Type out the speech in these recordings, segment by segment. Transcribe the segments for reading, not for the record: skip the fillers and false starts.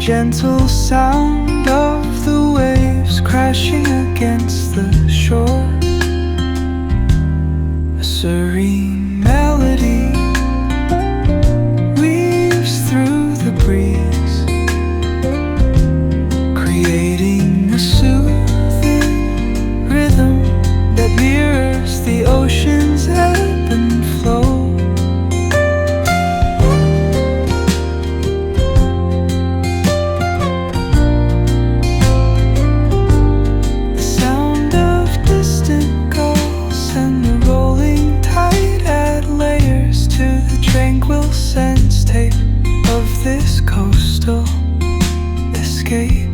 gentle sound of the waves crashing against the shore. A serene melody weaves through the breeze, creating a soothing rhythm that mirrors the ocean's ebb and flow. Tranquil sense tape of this coastal escape.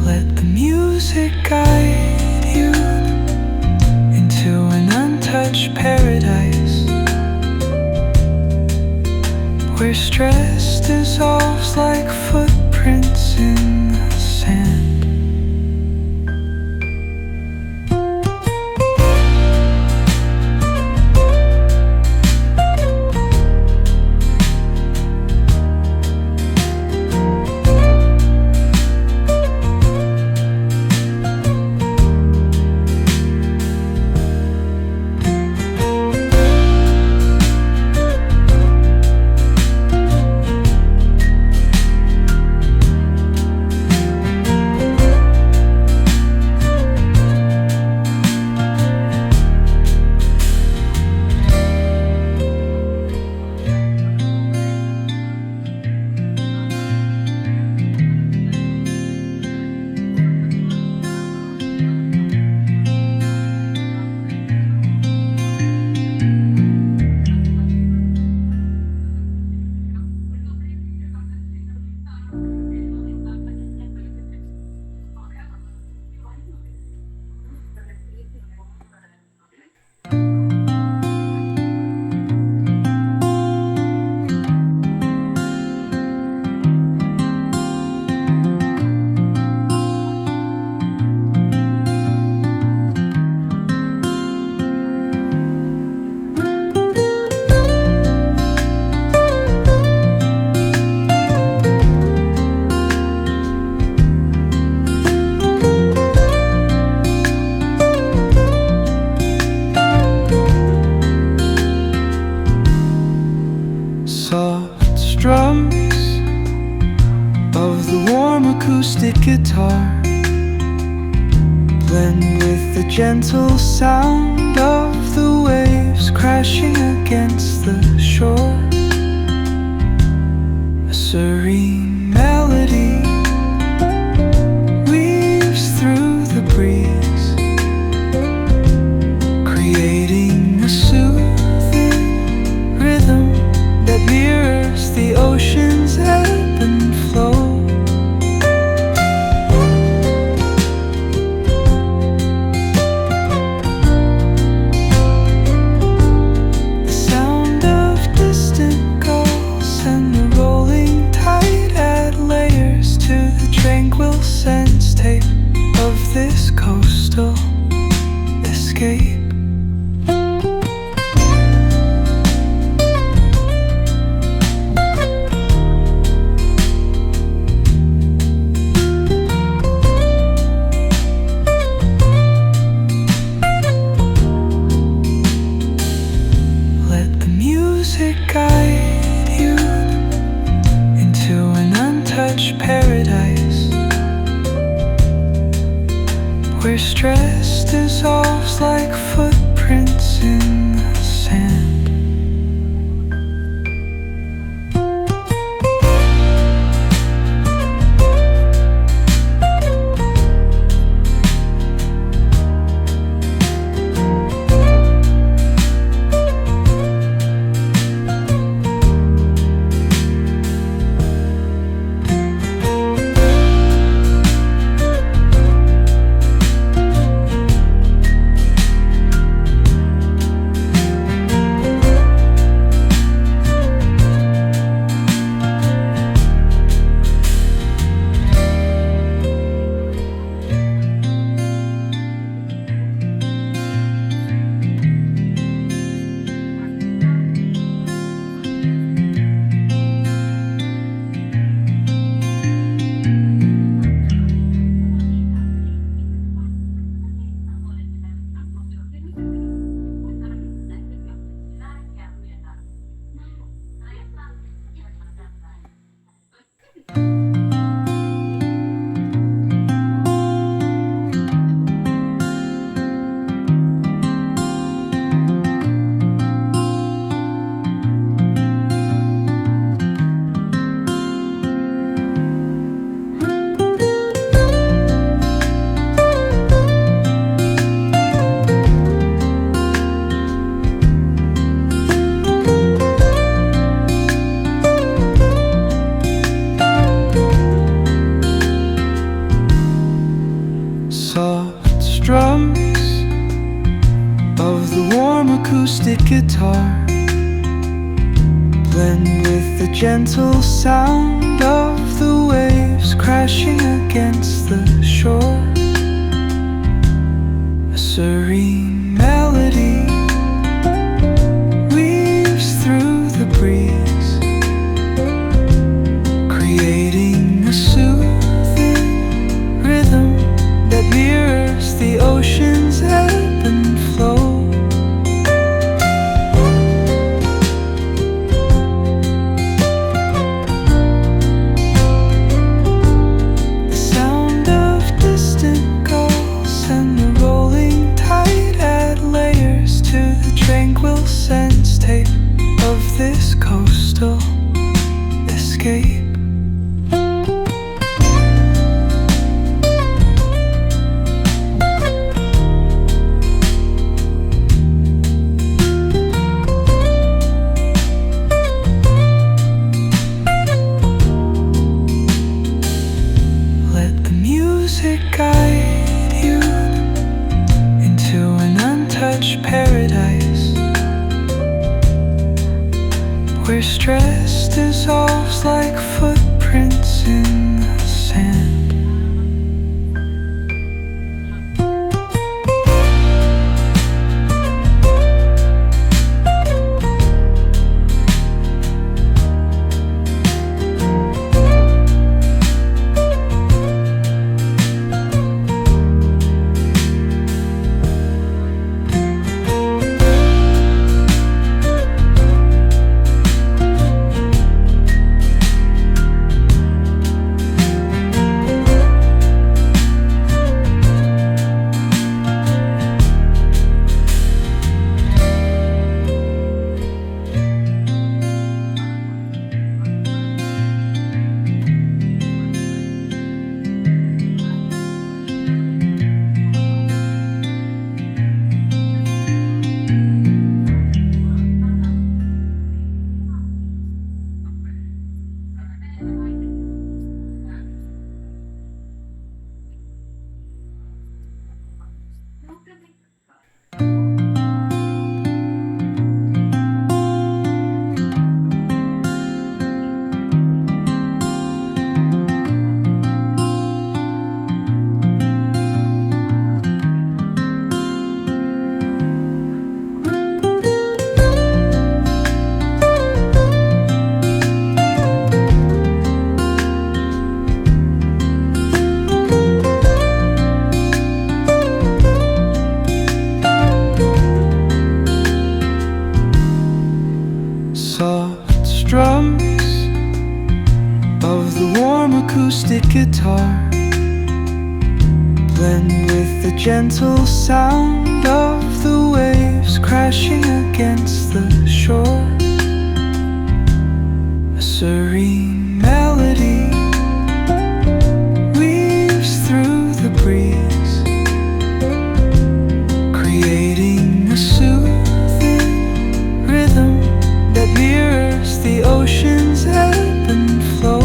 Let the music guide you into an untouched paradise, where stress dissolves like footprints in the sand. Soft strums of the warm acoustic guitar blend with the gentle sound of the waves crashing against the shore. A serene melody weaves through the breeze, creating a soothing rhythm that mirrors the ocean's ebb and flow. The sound of distant gulls and the rolling tide add layers to the tranquil sense tape of this coastal escape. Guide you into an untouched paradise, where stress dissolves like footprints in the sand. guitar, blend with the gentle sound of the waves crashing against the shore. A serene melody weaves through the breeze, creating a soothing rhythm that mirrors the ocean's ebb and flow. The sound of distant gulls and the rolling tide add layers to the tranquil sense tape of this coastal escape. Guide you into an untouched paradise, where stress dissolves like footprints in the sand. Soft strums of the warm acoustic guitar blend with the gentle sound of the waves crashing against the shore. A serene melody weaves through the breeze, creating a soothing rhythm that mirrors the ocean's ebb and flow.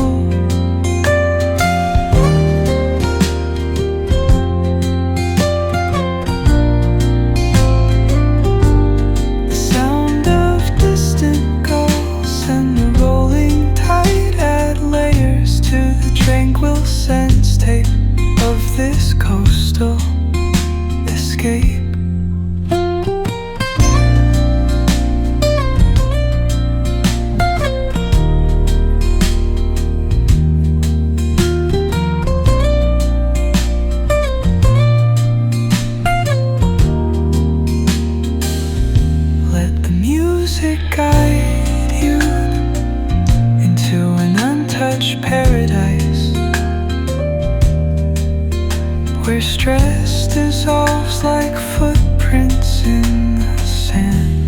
The sound of distant gulls and the rolling tide add layers to the tranquil sense tape of this coastal escape. Guide you into an untouched paradise, where stress dissolves like footprints in the sand.